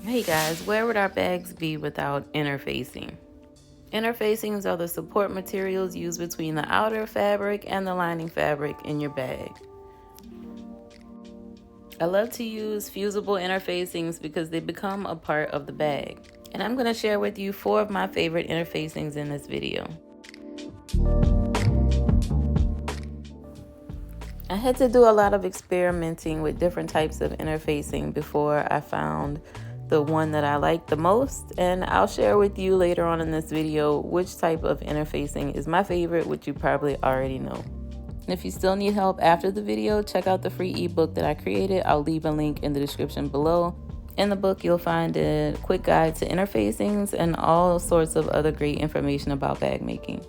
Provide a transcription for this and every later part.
Hey guys, where would our bags be without interfacing? Interfacings are the support materials used between the outer fabric and the lining fabric in your bag. I love to use fusible interfacings because they become a part of the bag. And I'm going to share with you 4 of my favorite interfacings in this video. I had to do a lot of experimenting with different types of interfacing before I found the one that I like the most, and I'll share with you later on in this video which type of interfacing is my favorite, which you probably already know. And if you still need help after the video, check out the free ebook that I created. I'll leave a link in the description below. In the book, you'll find a quick guide to interfacings and all sorts of other great information about bag making.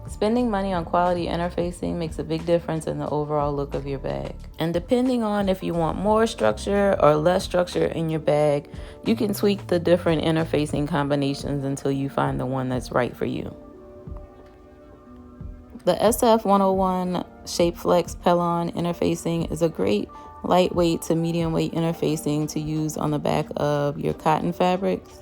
Spending money on quality interfacing makes a big difference in the overall look of your bag. And depending on if you want more structure or less structure in your bag, you can tweak the different interfacing combinations until you find the one that's right for you. The SF101 Shape Flex Pellon interfacing is a great lightweight to medium weight interfacing to use on the back of your cotton fabrics.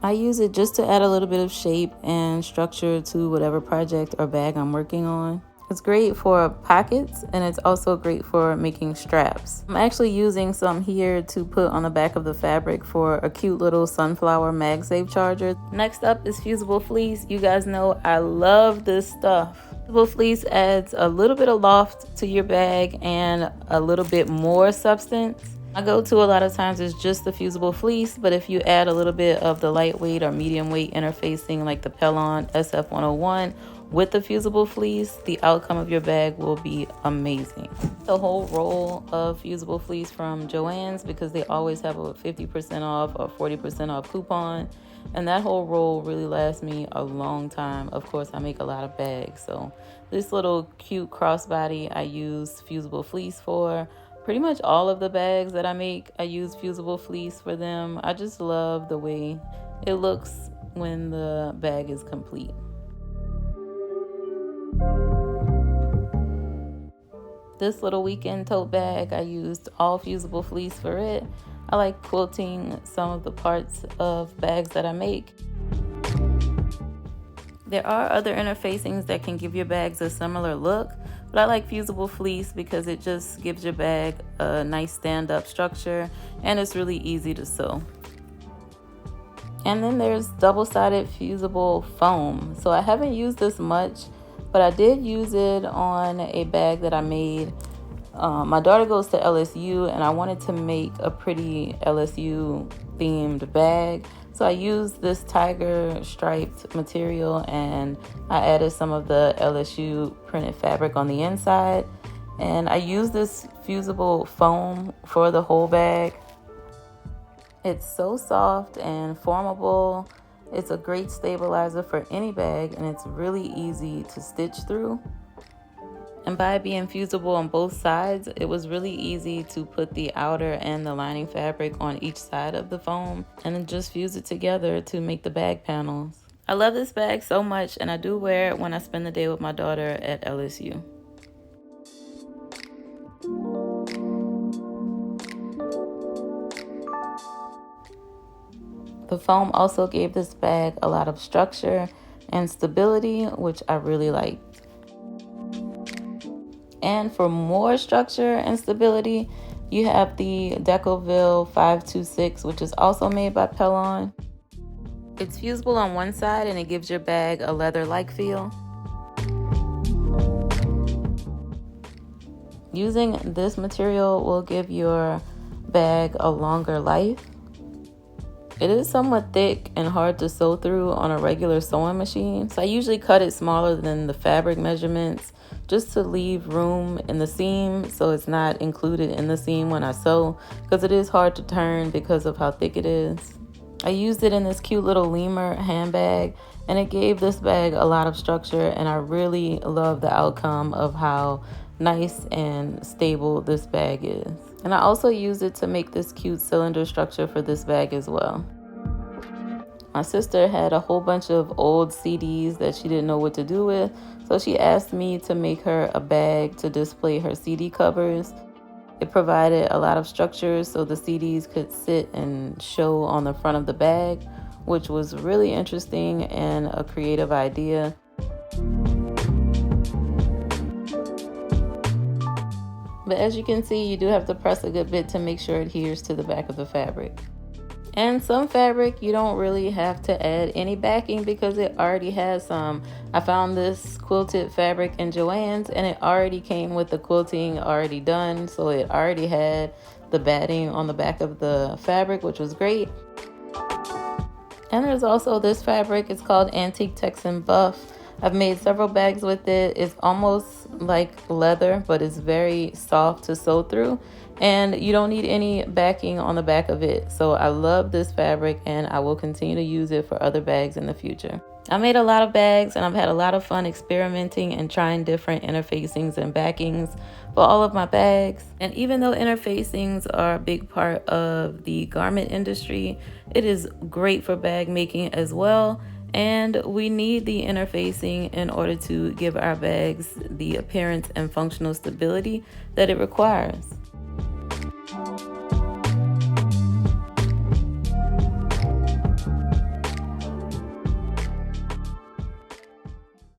I use it just to add a little bit of shape and structure to whatever project or bag I'm working on. It's great for pockets, and it's also great for making straps. I'm actually using some here to put on the back of the fabric for a cute little sunflower MagSafe charger. Next up is fusible fleece. You guys know I love this stuff. Fusible fleece adds a little bit of loft to your bag and a little bit more substance. My go-to a lot of times is just the fusible fleece, but if you add a little bit of the lightweight or medium weight interfacing like the Pellon SF101 with the fusible fleece, the outcome of your bag will be amazing. The whole roll of fusible fleece from Joann's because they always have a 50% off or 40% off coupon, and that whole roll really lasts me a long time. Of course, I make a lot of bags, so this little cute crossbody I use fusible fleece for. Pretty much all of the bags that I make, I use fusible fleece for them. I just love the way it looks when the bag is complete. This little weekend tote bag, I used all fusible fleece for it. I like quilting some of the parts of bags that I make. There are other interfacings that can give your bags a similar look, but I like fusible fleece because it just gives your bag a nice stand-up structure and it's really easy to sew. And then there's double-sided fusible foam. So I haven't used this much, but I did use it on a bag that I made. My daughter goes to LSU and I wanted to make a pretty LSU themed bag. So I used this tiger striped material and I added some of the LSU printed fabric on the inside. And I used this fusible foam for the whole bag. It's so soft and formable. It's a great stabilizer for any bag and it's really easy to stitch through. And by being fusible on both sides, it was really easy to put the outer and the lining fabric on each side of the foam and then just fuse it together to make the bag panels. I love this bag so much and I do wear it when I spend the day with my daughter at LSU. The foam also gave this bag a lot of structure and stability, which I really liked. And for more structure and stability, you have the Decille 526, which is also made by Pellon. It's fusible on one side and it gives your bag a leather-like feel. Using this material will give your bag a longer life. It is somewhat thick and hard to sew through on a regular sewing machine, so I usually cut it smaller than the fabric measurements just to leave room in the seam so it's not included in the seam when I sew, because it is hard to turn because of how thick it is. I used it in this cute little lemur handbag and it gave this bag a lot of structure, and I really love the outcome of how nice and stable this bag is. And I also used it to make this cute cylinder structure for this bag as well. My sister had a whole bunch of old CDs that she didn't know what to do with, so she asked me to make her a bag to display her CD covers. It provided a lot of structure so the CDs could sit and show on the front of the bag, which was really interesting and a creative idea. But as you can see, you do have to press a good bit to make sure it adheres to the back of the fabric. And some fabric you don't really have to add any backing because it already has some. I found this quilted fabric in Joann's and it already came with the quilting already done, so it already had the batting on the back of the fabric, which was great. And there's also this fabric. It's called Antique Texan Buff. I've made several bags with it. It's almost like leather, but it's very soft to sew through. And you don't need any backing on the back of it. So I love this fabric and I will continue to use it for other bags in the future. I made a lot of bags and I've had a lot of fun experimenting and trying different interfacings and backings for all of my bags. And even though interfacings are a big part of the garment industry, it is great for bag making as well. And we need the interfacing in order to give our bags the appearance and functional stability that it requires.